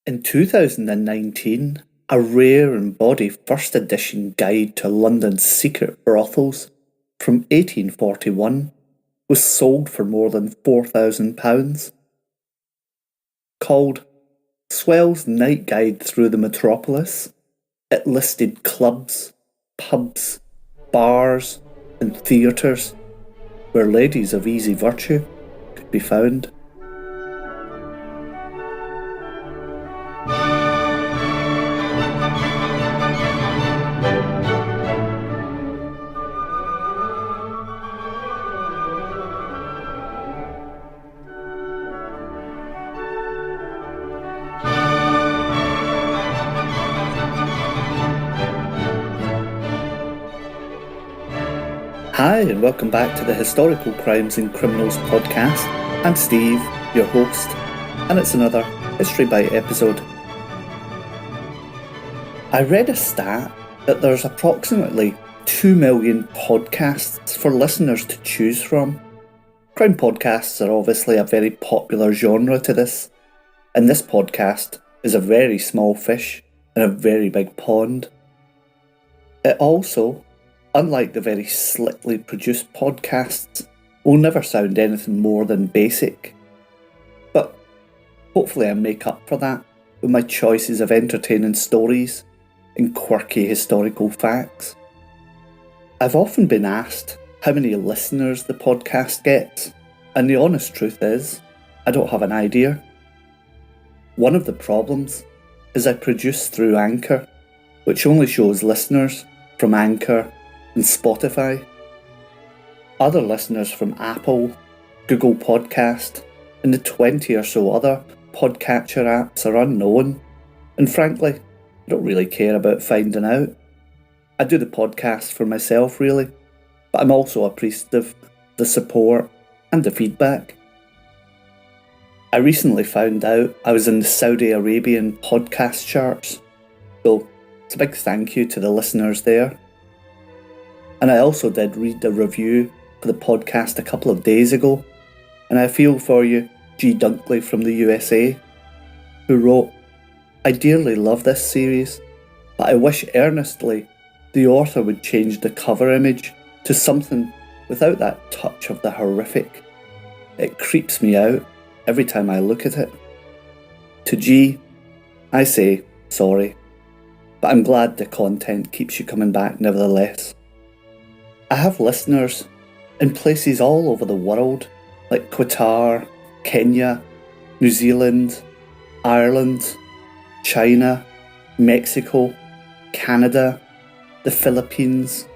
In 2019, a rare and bawdy first edition guide to London's secret brothels from 1841 was sold for more than £4,000. Called Swell's Night Guide Through the Metropolis, it listed clubs, pubs, bars, and theatres where ladies of easy virtue could be found. Hi, and welcome back to the Historical Crimes and Criminals podcast. I'm Steve, your host, and it's another History Bite episode. I read a stat that there's approximately 2 million podcasts for listeners to choose from. Crime podcasts are obviously a very popular genre to this, and this podcast is a very small fish in a very big pond. It also, unlike the very slickly produced podcasts, will never sound anything more than basic. But hopefully I make up for that with my choices of entertaining stories and quirky historical facts. I've often been asked how many listeners the podcast gets, and the honest truth is, I don't have an idea. One of the problems is I produce through Anchor, which only shows listeners from Anchor and Spotify. Other listeners from Apple, Google Podcast, and the 20 or so other podcatcher apps are unknown, and frankly, I don't really care about finding out. I do the podcast for myself really, but I'm also appreciative of the support and the feedback. I recently found out I was in the Saudi Arabian podcast charts, so it's a big thank you to the listeners there. And I also did read a review for the podcast a couple of days ago, and I feel for you, G. Dunkley from the USA, who wrote, "I dearly love this series, but I wish earnestly the author would change the cover image to something without that touch of the horrific. It creeps me out every time I look at it." To G, I say sorry, but I'm glad the content keeps you coming back nevertheless. I have listeners in places all over the world, like Qatar, Kenya, New Zealand, Ireland, China, Mexico, Canada, the Philippines,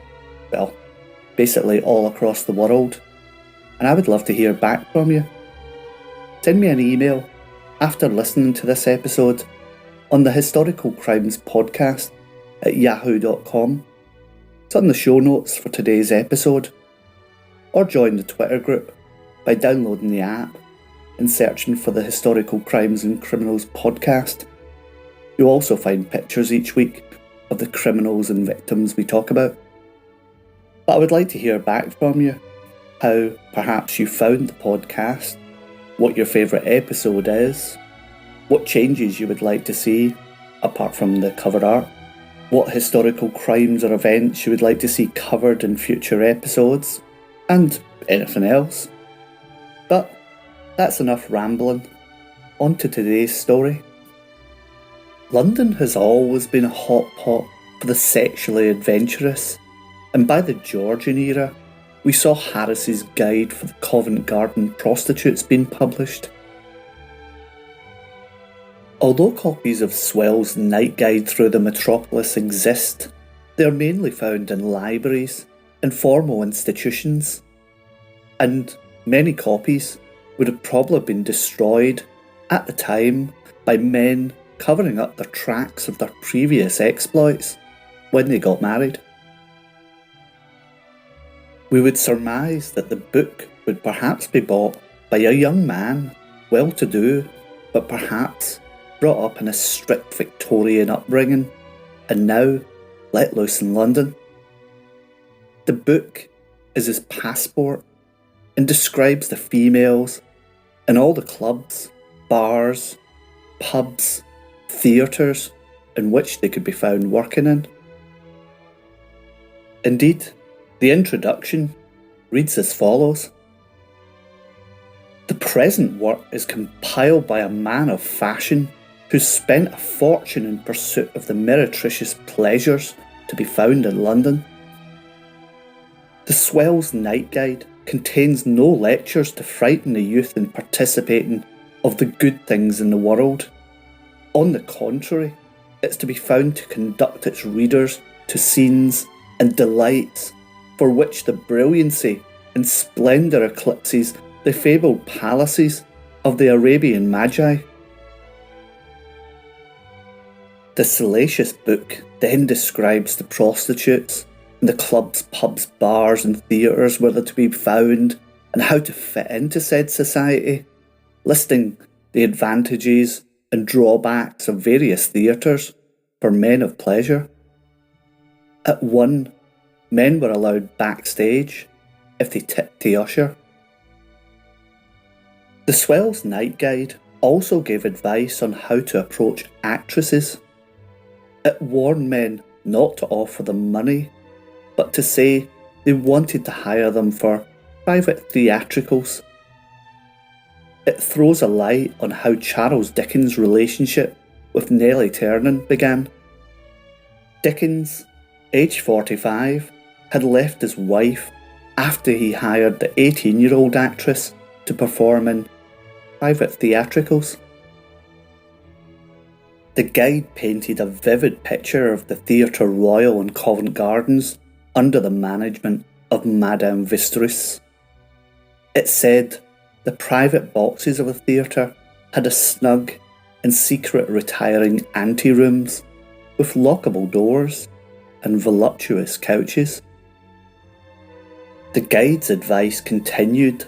well, basically all across the world, and I would love to hear back from you. Send me an email after listening to this episode on the Historical Crimes podcast at yahoo.com. It's on the show notes for today's episode, or join the Twitter group by downloading the app and searching for the Historical Crimes and Criminals podcast. You'll also find pictures each week of the criminals and victims we talk about. But I would like to hear back from you, how perhaps you found the podcast, what your favourite episode is, what changes you would like to see apart from the cover art, what historical crimes or events you would like to see covered in future episodes, and anything else. But that's enough rambling. On to today's story. London has always been a hot pot for the sexually adventurous, and by the Georgian era, we saw Harris's Guide for the Covent Garden Prostitutes being published. Although copies of Swell's Night Guide Through the Metropolis exist, they are mainly found in libraries and formal institutions, and many copies would have probably been destroyed at the time by men covering up the tracks of their previous exploits when they got married. We would surmise that the book would perhaps be bought by a young man, well-to-do, but perhaps brought up in a strict Victorian upbringing, and now let loose in London. The book is his passport and describes the females in all the clubs, bars, pubs, theatres in which they could be found working in. Indeed, the introduction reads as follows. The present work is compiled by a man of fashion who spent a fortune in pursuit of the meretricious pleasures to be found in London. The Swell's Night Guide contains no lectures to frighten the youth in participating of the good things in the world. On the contrary, it's to be found to conduct its readers to scenes and delights for which the brilliancy and splendour eclipses the fabled palaces of the Arabian Magi. The salacious book then describes the prostitutes and the clubs, pubs, bars and theatres where they're to be found and how to fit into said society, listing the advantages and drawbacks of various theatres for men of pleasure. At one, men were allowed backstage if they tipped the usher. The Swell's Night Guide also gave advice on how to approach actresses. It warned men not to offer them money, but to say they wanted to hire them for private theatricals. It throws a light on how Charles Dickens' relationship with Nellie Ternan began. Dickens, aged 45, had left his wife after he hired the 18-year-old actress to perform in private theatricals. The guide painted a vivid picture of the Theatre Royal in Covent Gardens under the management of Madame Vistris. It said the private boxes of a theatre had a snug and secret retiring ante-rooms with lockable doors and voluptuous couches. The guide's advice continued.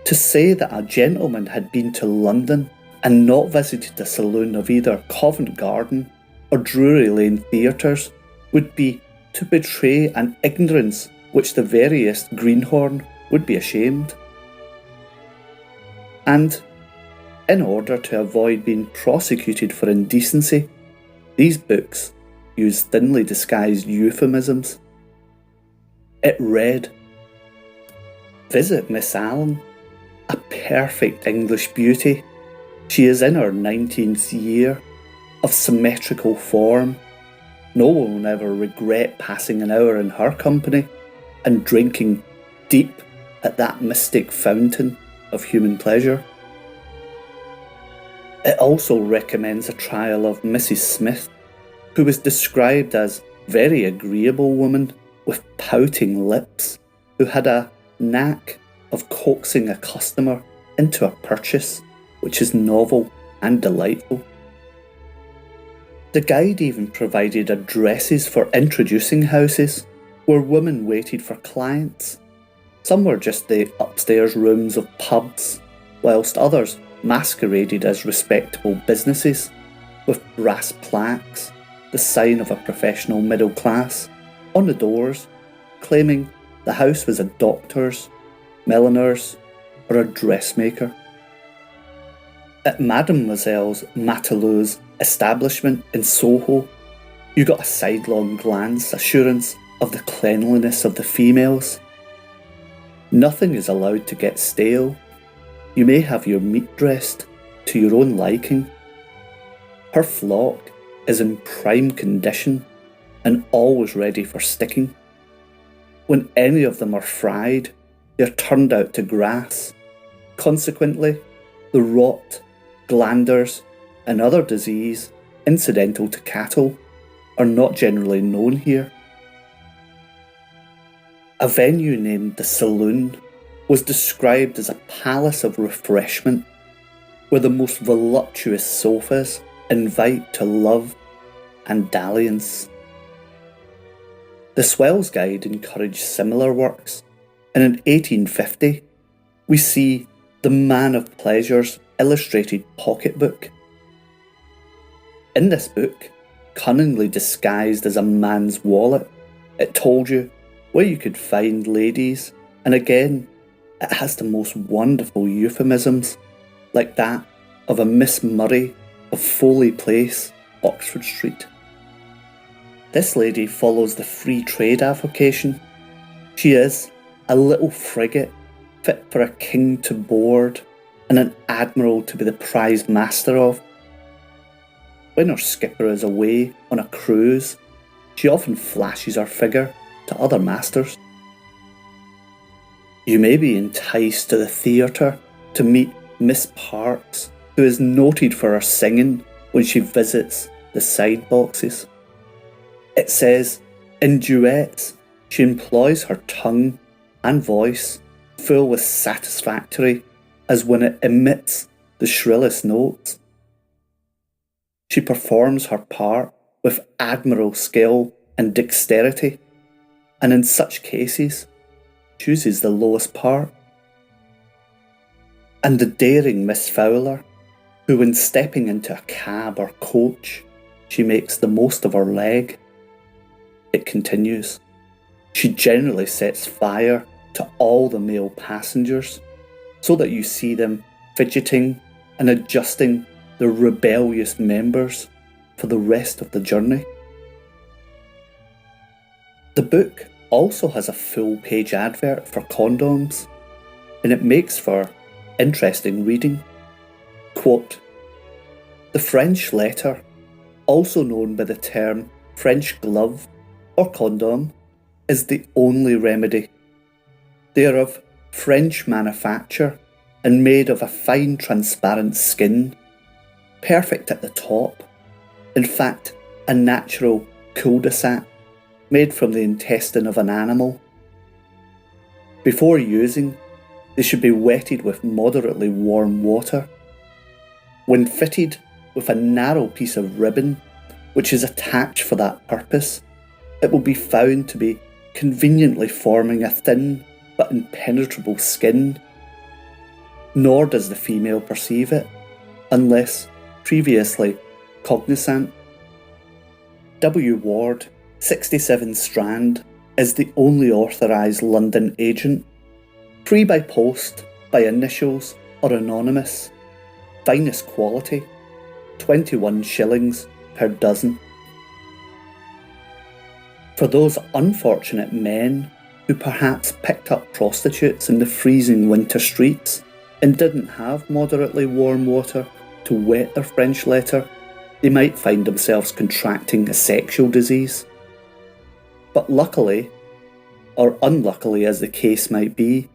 To say that a gentleman had been to London and not visited a saloon of either Covent Garden or Drury Lane theatres would be to betray an ignorance which the veriest greenhorn would be ashamed. And, in order to avoid being prosecuted for indecency, these books use thinly disguised euphemisms. It read, "Visit Miss Allen, a perfect English beauty. She is in her 19th year, of symmetrical form. No one will ever regret passing an hour in her company and drinking deep at that mystic fountain of human pleasure." It also recommends a trial of Mrs. Smith, who was described as a very agreeable woman with pouting lips, who had a knack of coaxing a customer into a purchase which is novel and delightful. The guide even provided addresses for introducing houses where women waited for clients. Some were just the upstairs rooms of pubs, whilst others masqueraded as respectable businesses with brass plaques, the sign of a professional middle class, on the doors, claiming the house was a doctor's, milliner's, or a dressmaker. At Mademoiselle Matelo's establishment in Soho, you got a sidelong glance assurance of the cleanliness of the females. Nothing is allowed to get stale. You may have your meat dressed to your own liking. Her flock is in prime condition and always ready for sticking. When any of them are fried, they're turned out to grass. Consequently, the rot, glanders, and other disease incidental to cattle are not generally known here. A venue named the Saloon was described as a palace of refreshment where the most voluptuous sofas invite to love and dalliance. The Swell's Guide encouraged similar works, and in 1850 we see The Man of Pleasure's illustrated pocketbook. In this book, cunningly disguised as a man's wallet, it told you where you could find ladies, and again, it has the most wonderful euphemisms, like that of a Miss Murray of Foley Place, Oxford Street. This lady follows the free trade avocation. She is a little frigate fit for a king to board and an admiral to be the prize master of. When her skipper is away on a cruise, she often flashes her figure to other masters. You may be enticed to the theatre to meet Miss Parks, who is noted for her singing when she visits the side boxes. It says, in duets, she employs her tongue and voice full as satisfactory as when it emits the shrillest notes. She performs her part with admirable skill and dexterity, and in such cases, chooses the lowest part. And the daring Miss Fowler, who when stepping into a cab or coach, she makes the most of her leg. It continues. She generally sets fire to all the male passengers, so that you see them fidgeting and adjusting their rebellious members for the rest of the journey. The book also has a full-page advert for condoms, and it makes for interesting reading. Quote, the French letter, also known by the term French glove or condom, is the only remedy. They are of French manufacture and made of a fine transparent skin, perfect at the top, in fact a natural cul-de-sac made from the intestine of an animal. Before using, they should be wetted with moderately warm water. When fitted with a narrow piece of ribbon, which is attached for that purpose, it will be found to be conveniently forming a thin but impenetrable skin. Nor does the female perceive it, unless previously cognizant. W. Ward, 67 Strand, is the only authorised London agent. Free by post, by initials or anonymous. Finest quality, 21 shillings per dozen. For those unfortunate men who perhaps picked up prostitutes in the freezing winter streets and didn't have moderately warm water to wet their French letter, they might find themselves contracting a sexual disease. But luckily, or unluckily as the case might be,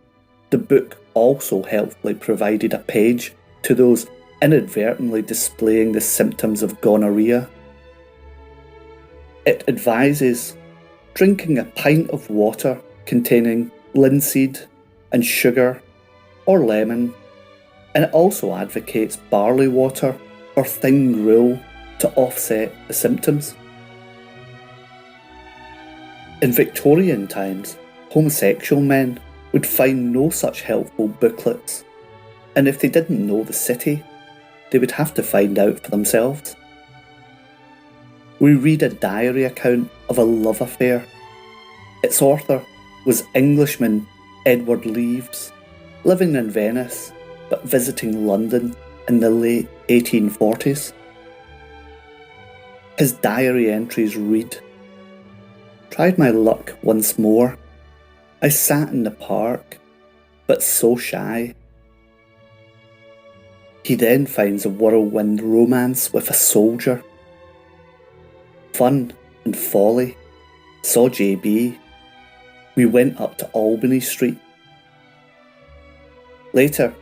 the book also helpfully provided a page to those inadvertently displaying the symptoms of gonorrhea. It advises drinking a pint of water containing linseed and sugar or lemon, and it also advocates barley water or thin gruel to offset the symptoms. In Victorian times, homosexual men would find no such helpful booklets, and if they didn't know the city, they would have to find out for themselves. We read a diary account of a love affair. Its author was Englishman Edward Leaves, living in Venice but visiting London in the late 1840s. His diary entries read, "Tried my luck once more. I sat in the park, but so shy." He then finds a whirlwind romance with a soldier. Fun and folly. Saw JB. We went up to Albany Street. Later,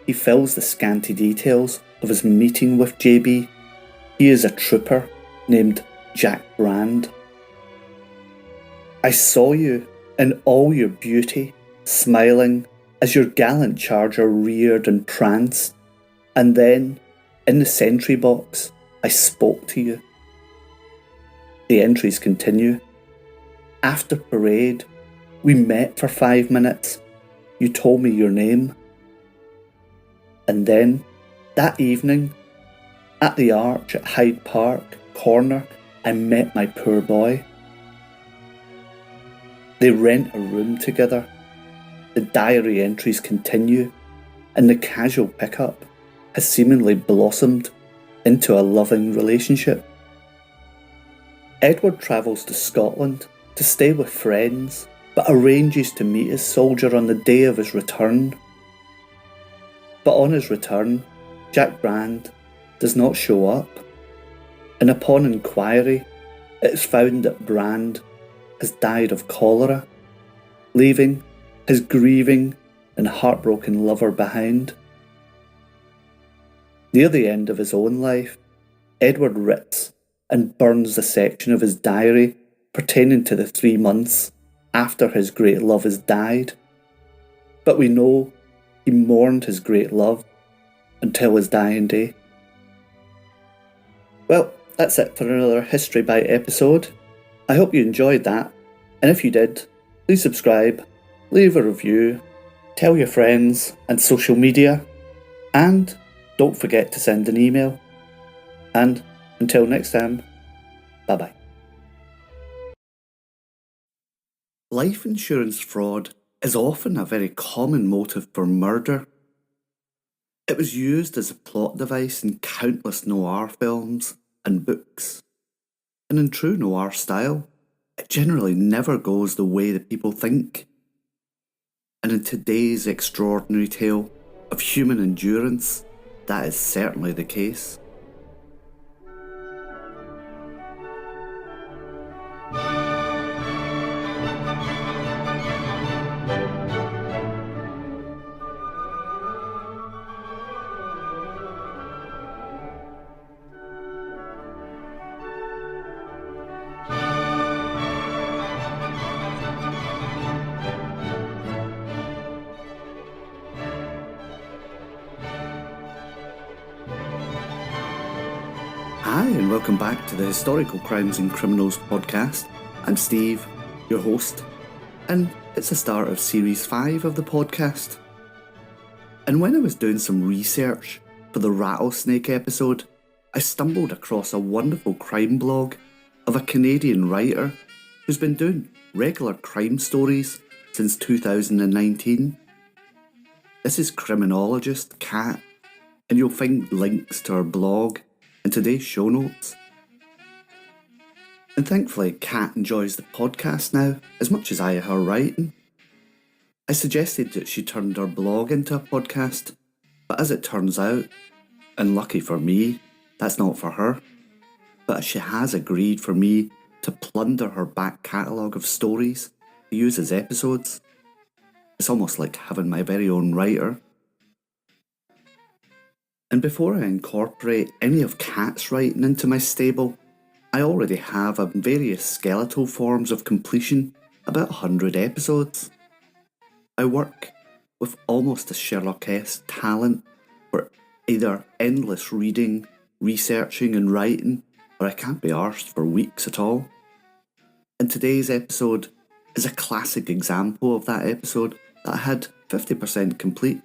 he fills the scanty details of his meeting with JB. He is a trooper named Jack Brand. "I saw you in all your beauty, smiling as your gallant charger reared and pranced, and then, in the sentry box, I spoke to you." The entries continue. "After parade, we met for 5 minutes. You told me your name. And then, that evening, at the Arch at Hyde Park Corner, I met my poor boy." They rent a room together. The diary entries continue, and the casual pickup has seemingly blossomed into a loving relationship. Edward travels to Scotland to stay with friends, but arranges to meet his soldier on the day of his return. But on his return, Jack Brand does not show up, and upon inquiry, it is found that Brand has died of cholera, leaving his grieving and heartbroken lover behind. Near the end of his own life, Edward writes and burns the section of his diary pertaining to the 3 months after his great love has died. But we know he mourned his great love until his dying day. Well, that's it for another History Bite episode. I hope you enjoyed that, and if you did, please subscribe, leave a review, tell your friends and social media, and don't forget to send an email. And until next time, bye-bye. Life insurance fraud is often a very common motive for murder. It was used as a plot device in countless noir films and books. And in true noir style, it generally never goes the way that people think. And in today's extraordinary tale of human endurance, that is certainly the case. Hi, and welcome back to the Historical Crimes and Criminals podcast. I'm Steve, your host, and it's the start of Series 5 of the podcast. And when I was doing some research for the rattlesnake episode, I stumbled across a wonderful crime blog of a Canadian writer who's been doing regular crime stories since 2019. This is criminologist Kat, and you'll find links to her blog in today's show notes. And thankfully, Kat enjoys the podcast now as much as I her writing. I suggested that she turned her blog into a podcast, but as it turns out, and lucky for me, that's not for her, but she has agreed for me to plunder her back catalogue of stories to use as episodes. It's almost like having my very own writer. And before I incorporate any of Kat's writing into my stable, I already have various skeletal forms of completion, about 100 episodes. I work with almost a Sherlock-esque talent for either endless reading, researching and writing, or I can't be arsed for weeks at all. And today's episode is a classic example of that episode that I had 50% complete,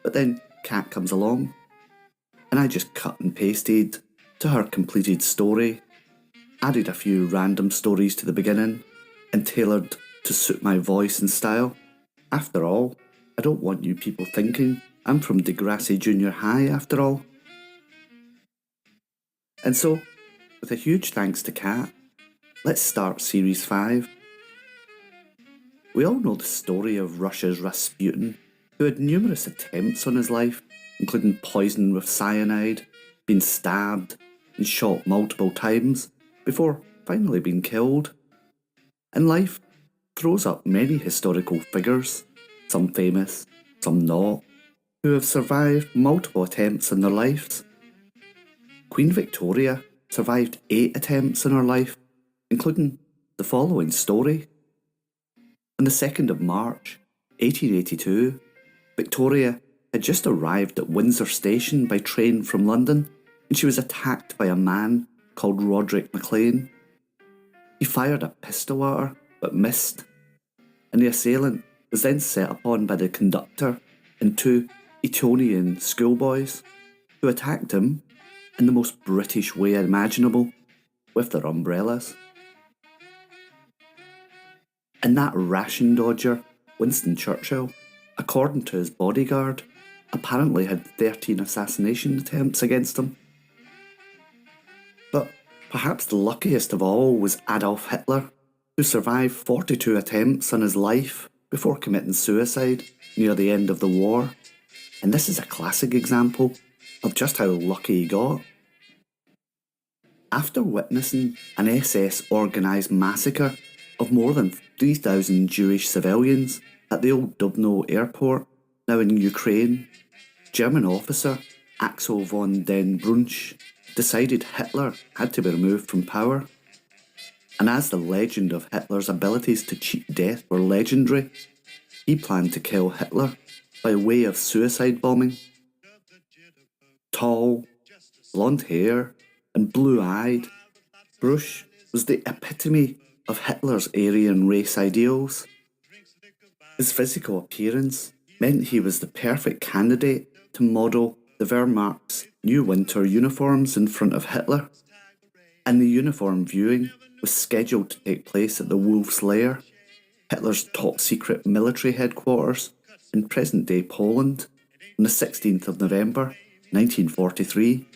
but then Kat comes along, and I just cut and pasted to her completed story, added a few random stories to the beginning, and tailored to suit my voice and style. After all, I don't want you people thinking I'm from Degrassi Junior High after all. And so, with a huge thanks to Kat, let's start Series 5. We all know the story of Russia's Rasputin, who had numerous attempts on his life, including poisoning with cyanide, being stabbed and shot multiple times, before finally being killed. And life throws up many historical figures, some famous, some not, who have survived multiple attempts in their lives. Queen Victoria survived 8 attempts in her life, including the following story. On the 2nd of March, 1882, Victoria had just arrived at Windsor Station by train from London, and she was attacked by a man called Roderick McLean. He fired a pistol at her, but missed, and the assailant was then set upon by the conductor and 2 Etonian schoolboys, who attacked him in the most British way imaginable, with their umbrellas. And that ration dodger, Winston Churchill, according to his bodyguard, apparently had 13 assassination attempts against him. Perhaps the luckiest of all was Adolf Hitler, who survived 42 attempts on his life before committing suicide near the end of the war. And this is a classic example of just how lucky he got. After witnessing an SS organised massacre of more than 3,000 Jewish civilians at the old Dubno airport, now in Ukraine, German officer Axel von den Brunsch decided Hitler had to be removed from power. And as the legend of Hitler's abilities to cheat death were legendary, he planned to kill Hitler by way of suicide bombing. Tall, blonde hair, and blue-eyed, Brusch was the epitome of Hitler's Aryan race ideals. His physical appearance meant he was the perfect candidate to model the Wehrmacht's new winter uniforms in front of Hitler, and the uniform viewing was scheduled to take place at the Wolf's Lair, Hitler's top-secret military headquarters in present-day Poland, on the 16th of November 1943.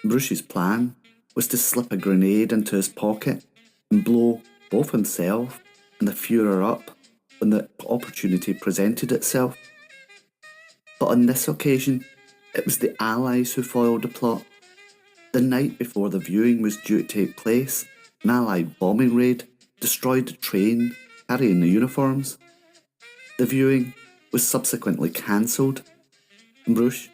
Brusch's plan was to slip a grenade into his pocket and blow both himself and the Führer up when the opportunity presented itself. But on this occasion, it was the Allies who foiled the plot. The night before the viewing was due to take place, an Allied bombing raid destroyed the train carrying the uniforms. The viewing was subsequently cancelled, and Brusch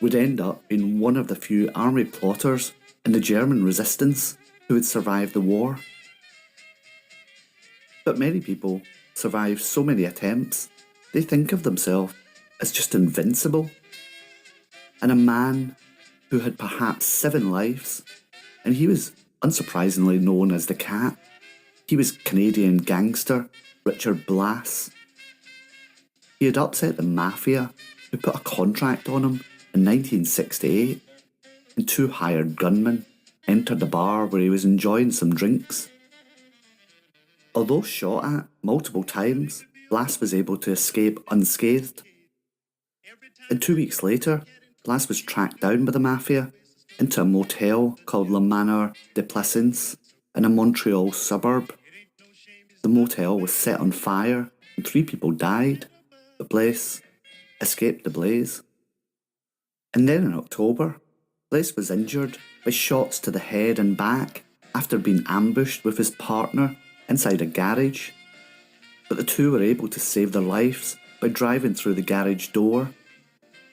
would end up being one of the few army plotters in the German resistance who had survived the war. But many people survive so many attempts, they think of themselves as just invincible. And a man who had perhaps 7 lives, and he was unsurprisingly known as the Cat. He was Canadian gangster Richard Blass. He had upset the mafia, who put a contract on him in 1968, and 2 hired gunmen entered the bar where he was enjoying some drinks. Although shot at multiple times, Blass was able to escape unscathed. And 2 weeks later, Blass was tracked down by the mafia into a motel called Le Manor de Plaisance in a Montreal suburb. The motel was set on fire and 3 people died, but Blass escaped the blaze. And then in October, Blass was injured by shots to the head and back after being ambushed with his partner inside a garage. But the 2 were able to save their lives by driving through the garage door.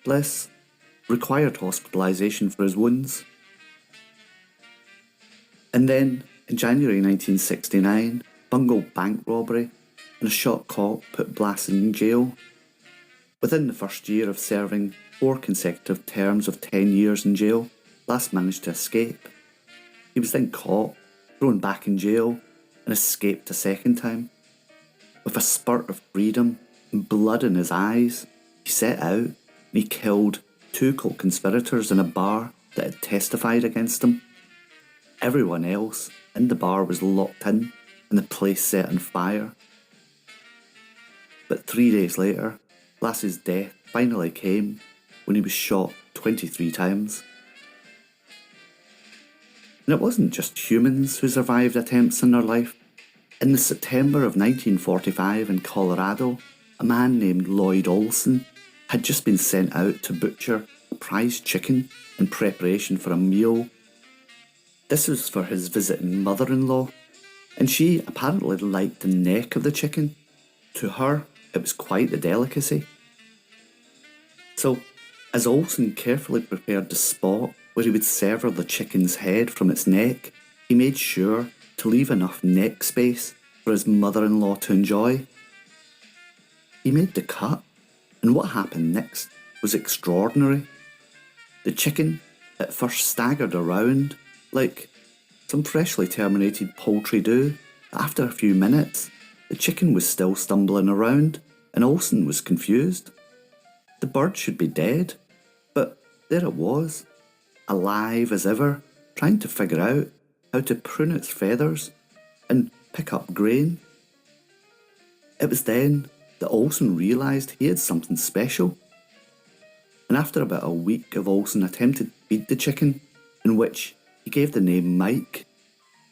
Blass required hospitalisation for his wounds. And then, in January 1969, bungled bank robbery and a shot cop put Blass in jail. Within the first year of serving 4 consecutive terms of 10 years in jail, Blass managed to escape. He was then caught, thrown back in jail, and escaped a second time. With a spurt of freedom and blood in his eyes, he set out and he killed 2 co-conspirators in a bar that had testified against him. Everyone else in the bar was locked in and the place set on fire. But 3 days later, Blass's death finally came when he was shot 23 times. And it wasn't just humans who survived attempts in their life. In the September of 1945 in Colorado, a man named Lloyd Olson had just been sent out to butcher a prize chicken in preparation for a meal. This was for his visiting mother-in-law, and she apparently liked the neck of the chicken. To her, it was quite the delicacy. So, as Olson carefully prepared the spot where he would sever the chicken's head from its neck, he made sure to leave enough neck space for his mother-in-law to enjoy. He made the cut, and what happened next was extraordinary. The chicken at first staggered around like some freshly terminated poultry do. After a few minutes, the chicken was still stumbling around, and Olson was confused. The bird should be dead, but there it was, alive as ever, trying to figure out how to prune its feathers and pick up grain. It was then that Olson realised he had something special. And after about a week of Olson attempting to feed the chicken, in which he gave the name Mike.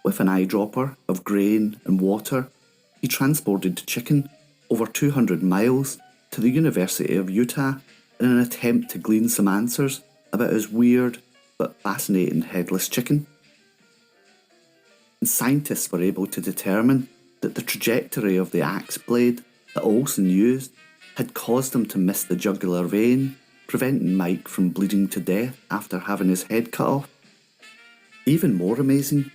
With an eyedropper of grain and water, he transported the chicken over 200 miles to the University of Utah in an attempt to glean some answers about his weird but fascinating headless chicken. And scientists were able to determine that the trajectory of the axe blade that Olsen used had caused him to miss the jugular vein, preventing Mike from bleeding to death after having his head cut off. Even more amazing,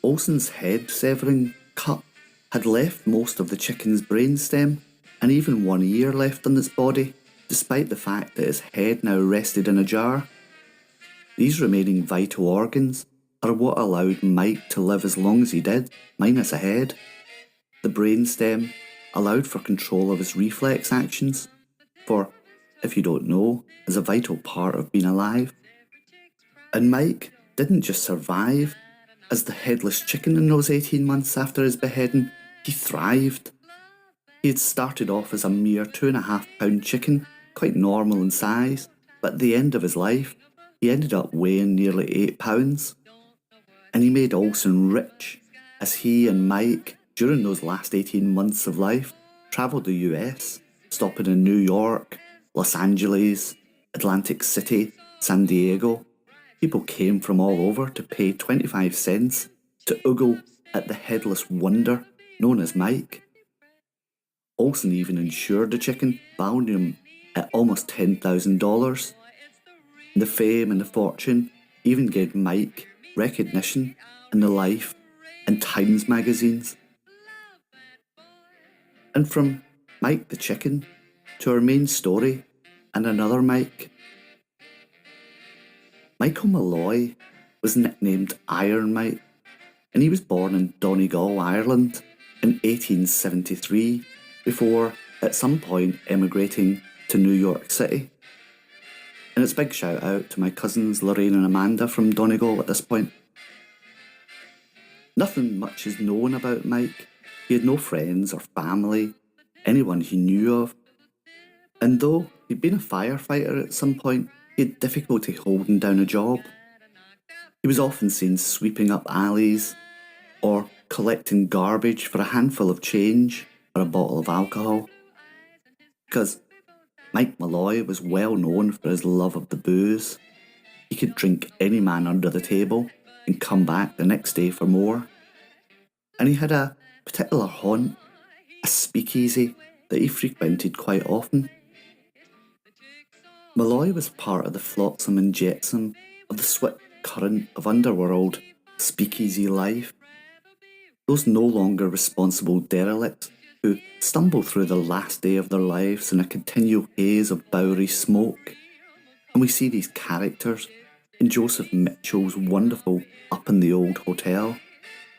Olsen's head-severing cut had left most of the chicken's brainstem and even one ear left on its body, despite the fact that his head now rested in a jar. These remaining vital organs are what allowed Mike to live as long as he did, minus a head. The brainstem allowed for control of his reflex actions, for, if you don't know, is a vital part of being alive. And Mike didn't just survive. As the headless chicken in those 18 months after his beheading, he thrived. He had started off as a mere 2.5 pound chicken, quite normal in size, but at the end of his life, he ended up weighing nearly 8 pounds. And he made Olsen rich, as he and Mike, during those last 18 months of life, travelled the US, stopping in New York, Los Angeles, Atlantic City, San Diego. People came from all over to pay 25 cents to ogle at the headless wonder known as Mike. Olsen even insured the chicken, valuing him at almost $10,000. The fame and the fortune even gave Mike recognition in the Life and Times magazines. And from Mike the chicken to our main story and another Mike. Michael Malloy was nicknamed Iron Mike, and he was born in Donegal, Ireland in 1873, before at some point emigrating to New York City. And it's a big shout out to my cousins Lorraine and Amanda from Donegal at this point. Nothing much is known about Mike. He had no friends or family, anyone he knew of. And though he'd been a firefighter at some point, he had difficulty holding down a job. He was often seen sweeping up alleys or collecting garbage for a handful of change or a bottle of alcohol. Because Mike Malloy was well known for his love of the booze. He could drink any man under the table and come back the next day for more. And he had a particular haunt, a speakeasy that he frequented quite often. Malloy was part of the flotsam and jetsam of the swift current of underworld speakeasy life. Those no longer responsible derelicts who stumble through the last day of their lives in a continual haze of Bowery smoke. And we see these characters in Joseph Mitchell's wonderful Up in the Old Hotel,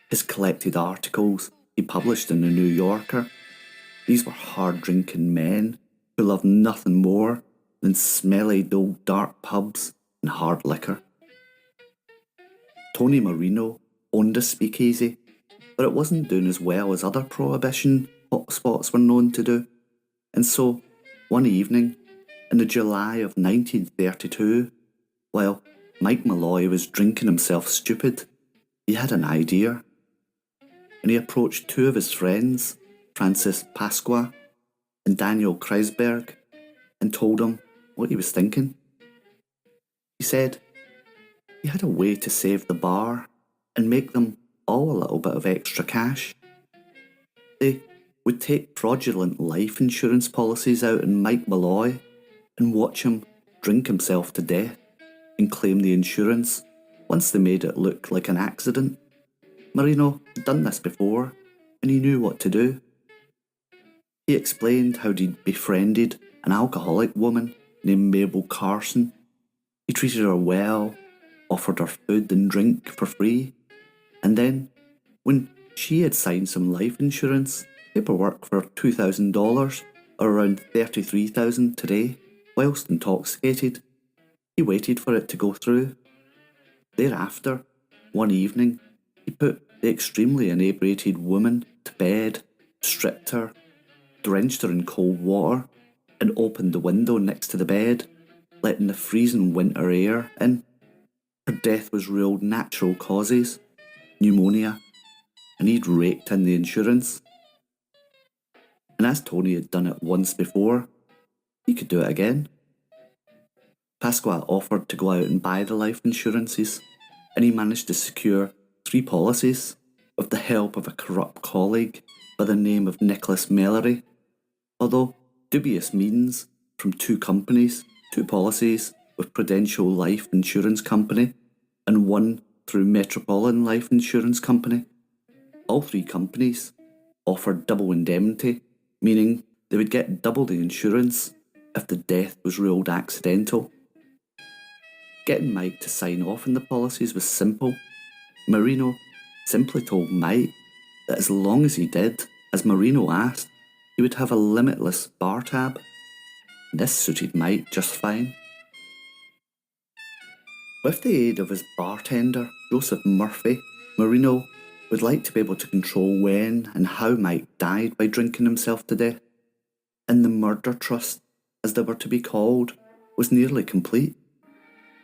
his collected articles he published in the New Yorker. These were hard-drinking men who loved nothing more than smelly old dark pubs and hard liquor. Tony Marino owned a speakeasy, but it wasn't doing as well as other prohibition hotspots were known to do. And so, one evening, in the July of 1932, while Mike Malloy was drinking himself stupid, he had an idea. And he approached two of his friends, Francis Pasqua and Daniel Kreisberg, and told them what he was thinking. He said he had a way to save the bar and make them all a little bit of extra cash. They would take fraudulent life insurance policies out on Mike Malloy and watch him drink himself to death and claim the insurance once they made it look like an accident. Marino had done this before and he knew what to do. He explained how he'd befriended an alcoholic woman named Mabel Carson. He treated her well, offered her food and drink for free, and then, when she had signed some life insurance paperwork for $2,000, or around $33,000 today, whilst intoxicated, he waited for it to go through. Thereafter, one evening, he put the extremely inebriated woman to bed, stripped her, drenched her in cold water, and opened the window next to the bed, letting the freezing winter air in. Her death was ruled natural causes, pneumonia, and he'd raked in the insurance. And as Tony had done it once before, he could do it again. Pasqua offered to go out and buy the life insurances, and he managed to secure 3 policies with the help of a corrupt colleague by the name of Nicholas Malloy. Although dubious means from 2 companies, 2 policies with Prudential Life Insurance Company and 1 through Metropolitan Life Insurance Company. All 3 companies offered double indemnity, meaning they would get double the insurance if the death was ruled accidental. Getting Mike to sign off on the policies was simple. Marino simply told Mike that as long as he did, as Marino asked, he would have a limitless bar tab. This suited Mike just fine. With the aid of his bartender, Joseph Murphy, Marino would like to be able to control when and how Mike died by drinking himself to death. And the murder trust, as they were to be called, was nearly complete.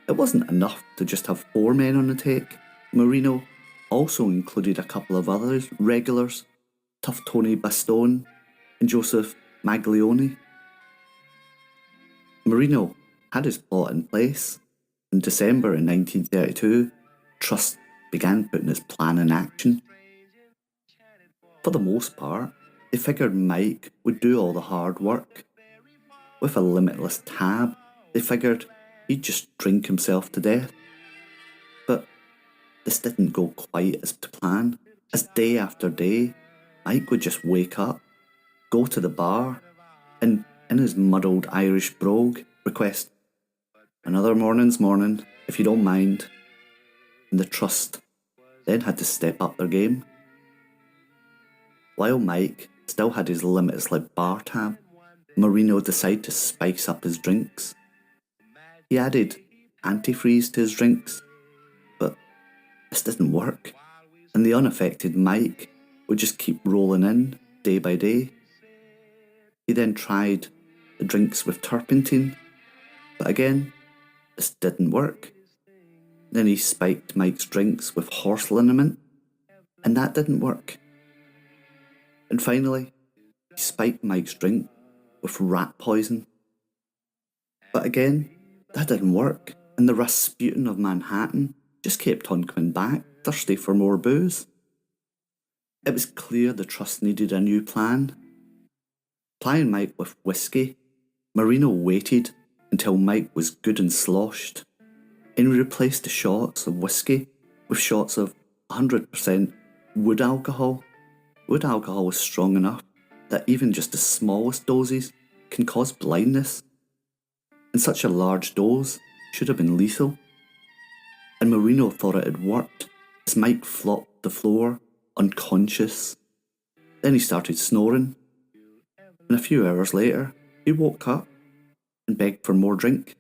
It wasn't enough to just have 4 men on the take. Marino also included a couple of other regulars, Tough Tony Bastone and Joseph Maglione. Marino had his plot in place. In December in 1932, Trust began putting his plan in action. For the most part, they figured Mike would do all the hard work. With a limitless tab, they figured he'd just drink himself to death. But this didn't go quite as to plan, as day after day, Mike would just wake up, go to the bar, and in his muddled Irish brogue, request, "Another morning's morning, if you don't mind." And the Trust then had to step up their game. While Mike still had his limitless bar tab, Marino decided to spice up his drinks. He added antifreeze to his drinks, but this didn't work, and the unaffected Mike would just keep rolling in day by day. He then tried the drinks with turpentine, but again, this didn't work. Then he spiked Mike's drinks with horse liniment, and that didn't work. And finally, he spiked Mike's drink with rat poison. But again, that didn't work, and the Rasputin of Manhattan just kept on coming back, thirsty for more booze. It was clear the Trust needed a new plan. Plying Mike with whiskey, Marino waited until Mike was good and sloshed, and he replaced the shots of whiskey with shots of 100% wood alcohol. Wood alcohol is strong enough that even just the smallest doses can cause blindness, and such a large dose should have been lethal. And Marino thought it had worked as Mike flopped to the floor, unconscious. Then he started snoring, and a few hours later he woke up and begged for more drink.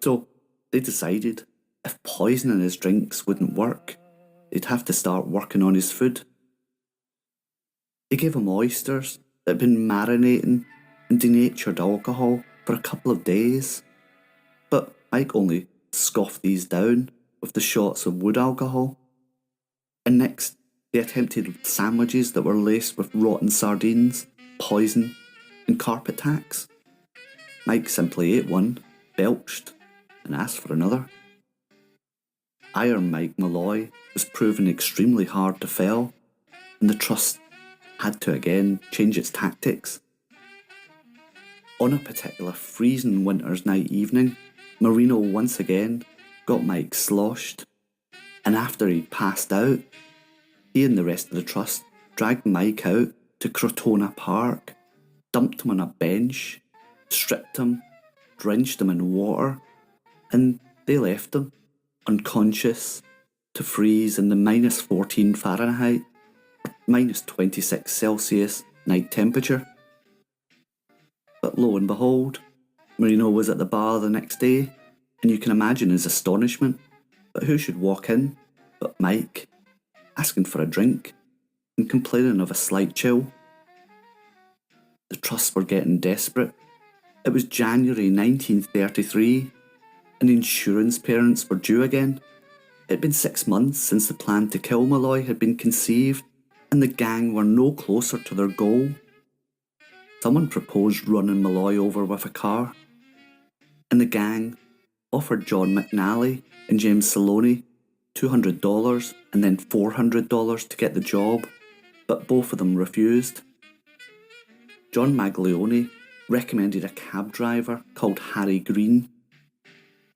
So they decided if poisoning his drinks wouldn't work, they'd have to start working on his food. They gave him oysters that had been marinating in denatured alcohol for a couple of days, but Mike only scoffed these down with the shots of wood alcohol. And next, they attempted sandwiches that were laced with rotten sardines, poison, and carpet tacks. Mike simply ate one, belched, and asked for another. Iron Mike Malloy was proven extremely hard to fell, and the Trust had to again change its tactics. On a particular freezing winter's night evening, Marino once again got Mike sloshed, and after he'd passed out, he and the rest of the Trust dragged Mike out to Crotona Park, dumped him on a bench, stripped him, drenched him in water, and they left him, unconscious, to freeze in the -14 Fahrenheit, or -26 Celsius night temperature. But lo and behold, Marino was at the bar the next day, and you can imagine his astonishment. But who should walk in but Mike, asking for a drink and complaining of a slight chill. The Trusts were getting desperate. It was January 1933, and the insurance parents were due again. It had been 6 months since the plan to kill Malloy had been conceived, and the gang were no closer to their goal. Someone proposed running Malloy over with a car, and the gang offered John McNally and James Saloni $200 and then $400 to get the job, but both of them refused. John Maglione recommended a cab driver called Harry Green.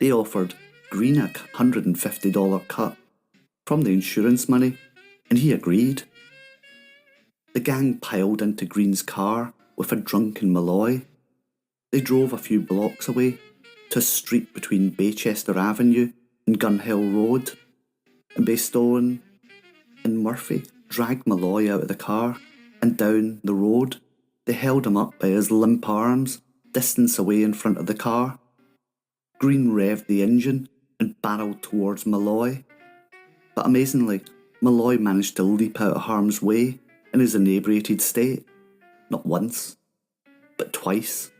They offered Green a $150 cut from the insurance money, and he agreed. The gang piled into Green's car with a drunken Malloy. They drove a few blocks away to a street between Baychester Avenue and Gun Hill Road, and Baystone and Murphy dragged Malloy out of the car and down the road. They held him up by his limp arms, distance away in front of the car. Green revved the engine and barreled towards Malloy. But amazingly, Malloy managed to leap out of harm's way in his inebriated state. Not once, but twice.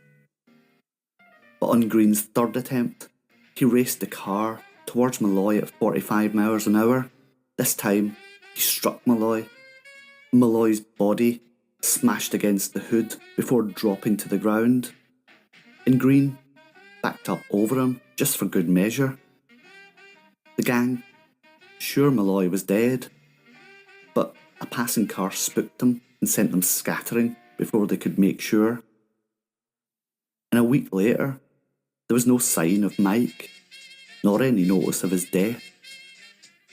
But on Green's third attempt, he raced the car towards Malloy at 45 miles an hour. This time, he struck Malloy. Malloy's body smashed against the hood before dropping to the ground, and Green backed up over him just for good measure. The gang, sure Malloy was dead, but a passing car spooked them and sent them scattering before they could make sure. And a week later, there was no sign of Mike, nor any notice of his death.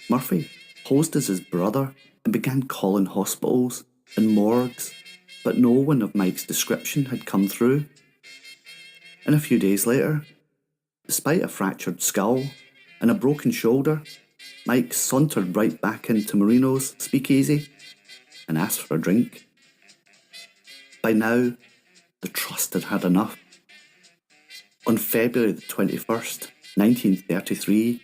Murphy posed as his brother and began calling hospitals and morgues, but no one of Mike's description had come through. And a few days later, despite a fractured skull and a broken shoulder, Mike sauntered right back into Marino's speakeasy and asked for a drink. By now, the Trust had had enough. On February the 21st, 1933,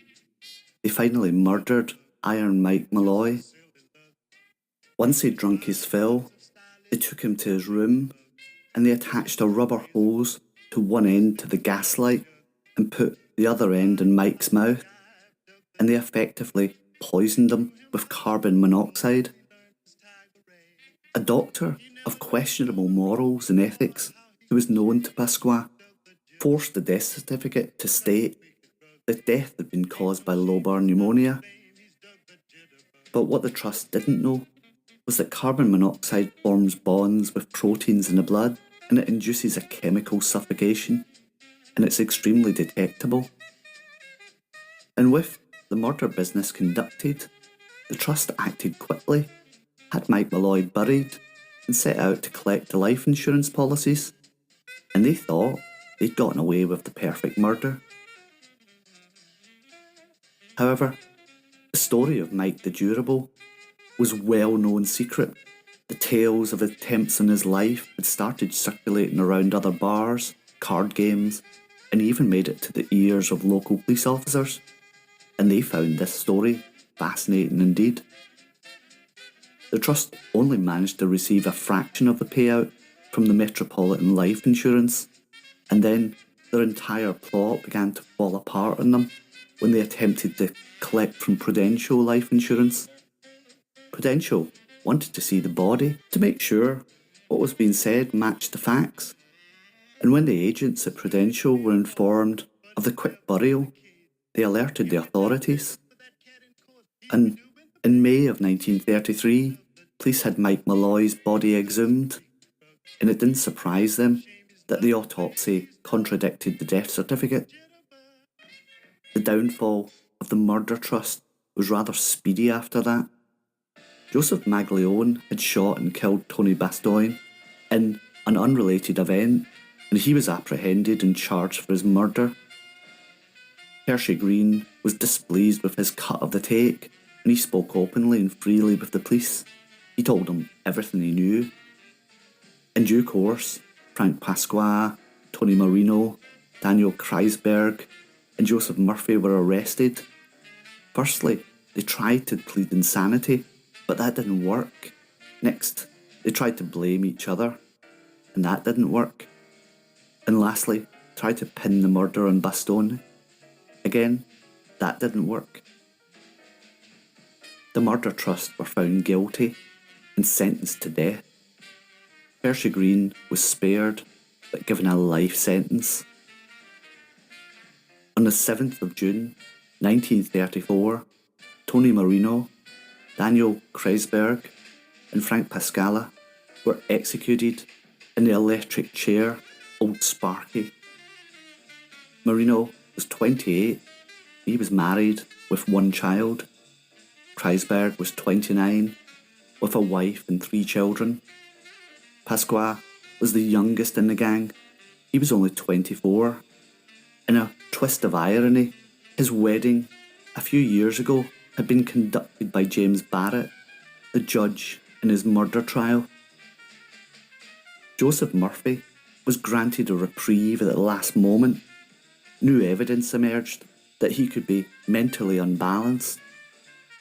they finally murdered Iron Mike Malloy. Once he'd drunk his fill, they took him to his room and they attached a rubber hose to one end to the gaslight and put the other end in Mike's mouth, and they effectively poisoned him with carbon monoxide. A doctor of questionable morals and ethics who was known to Pasqua forced the death certificate to state that death had been caused by lobar pneumonia. But what the Trust didn't know was that carbon monoxide forms bonds with proteins in the blood, and it induces a chemical suffocation, and it's extremely detectable. And with the murder business conducted, the Trust acted quickly, had Mike Malloy buried, and set out to collect the life insurance policies, and they thought they'd gotten away with the perfect murder. However, the story of Mike the Durable was well-known secret. The tales of attempts on his life had started circulating around other bars, card games, and even made it to the ears of local police officers, and they found this story fascinating indeed. The Trust only managed to receive a fraction of the payout from the Metropolitan Life Insurance, and then their entire plot began to fall apart on them when they attempted to collect from Prudential Life Insurance. Prudential wanted to see the body to make sure what was being said matched the facts, and when the agents at Prudential were informed of the quick burial, they alerted the authorities. And in May of 1933, police had Mike Malloy's body exhumed, and it didn't surprise them that the autopsy contradicted the death certificate. The downfall of the Murder Trust was rather speedy after that. Joseph Maglione had shot and killed Tony Bastogne in an unrelated event, and he was apprehended and charged for his murder. Hershey Green was displeased with his cut of the take, and he spoke openly and freely with the police. He told them everything he knew. In due course, Frank Pasqua, Tony Marino, Daniel Kreisberg, and Joseph Murphy were arrested. Firstly, they tried to plead insanity, but that didn't work. Next, they tried to blame each other, and that didn't work. And lastly, tried to pin the murder on Bastogne. Again, that didn't work. The murder trust were found guilty and sentenced to death. Percy Green was spared but given a life sentence. On the 7th of June 1934, Tony Marino, Daniel Kreisberg and Frank Pascala were executed in the electric chair Old Sparky. Marino was 28. He was married with one child. Kreisberg was 29 with a wife and 3 children. Pasqua was the youngest in the gang. He was only 24. In a twist of irony, his wedding a few years ago had been conducted by James Barrett, the judge in his murder trial. Joseph Murphy was granted a reprieve at the last moment. New evidence emerged that he could be mentally unbalanced,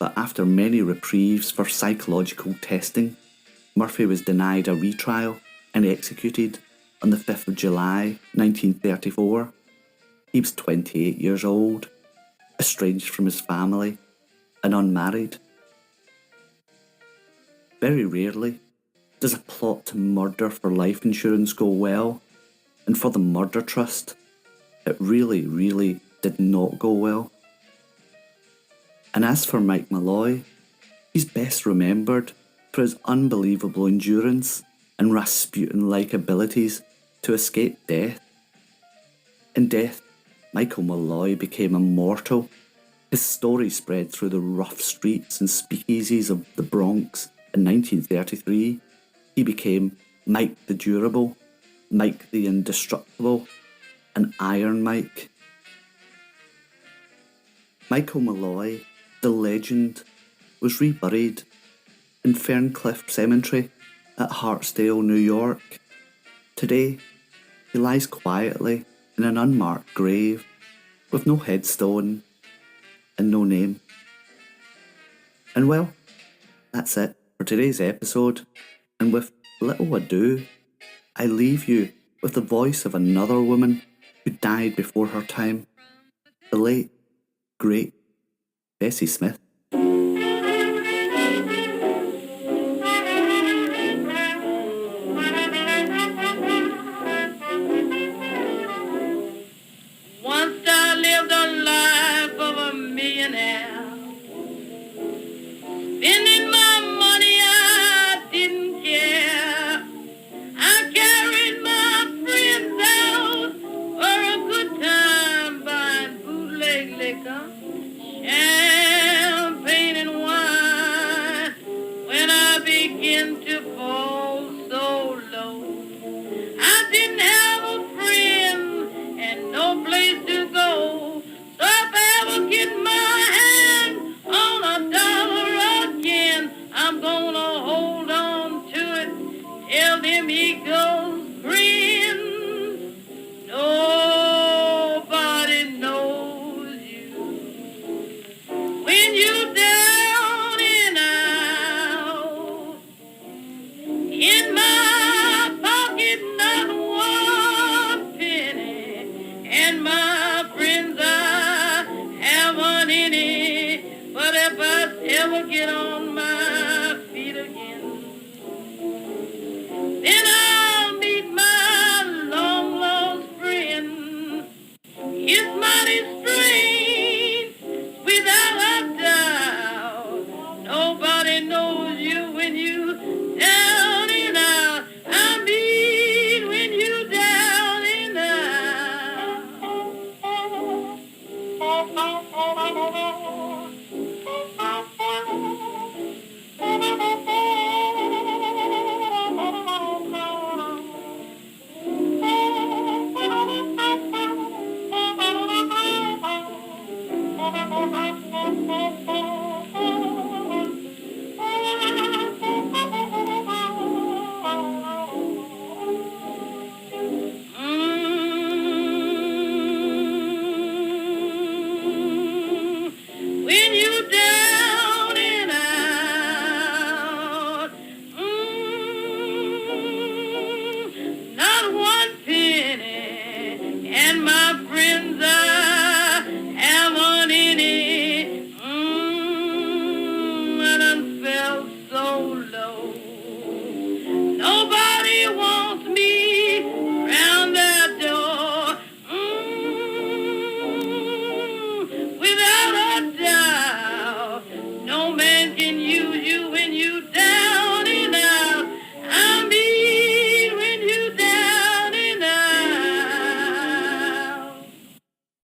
but after many reprieves for psychological testing, Murphy was denied a retrial and executed on the 5th of July 1934. He was 28 years old, estranged from his family, and unmarried. Very rarely does a plot to murder for life insurance go well, and for the murder trust, it really did not go well. And as for Mike Malloy, he's best remembered for his unbelievable endurance and Rasputin-like abilities to escape death. In death, Michael Malloy became immortal. His story spread through the rough streets and speakeasies of the Bronx. In 1933, he became Mike the Durable, Mike the Indestructible, and Iron Mike. Michael Malloy, the legend, was reburied in Ferncliff Cemetery at Hartsdale, New York. Today, he lies quietly in an unmarked grave with no headstone and no name. And well, that's it for today's episode, and with little ado, I leave you with the voice of another woman who died before her time, the late, great Bessie Smith. Once I lived a life of a millionaire, spending my money I didn't care. I carried my friends out for a good time, buying bootleg liquor, champagne and wine. When I began to fall so low, I didn't have a friend and no place to go. So if I ever get my hand on a dollar again, I'm gonna hold on to it till them eagles grin. Nobody knows you when you're down and out. In my pocket, not one penny, and my friends, I haven't any. But if I ever get on my feet again, then I'll meet my long lost friend. It's mighty strange, without a doubt. Nobody knows you when you down and out. I mean, when you down and out.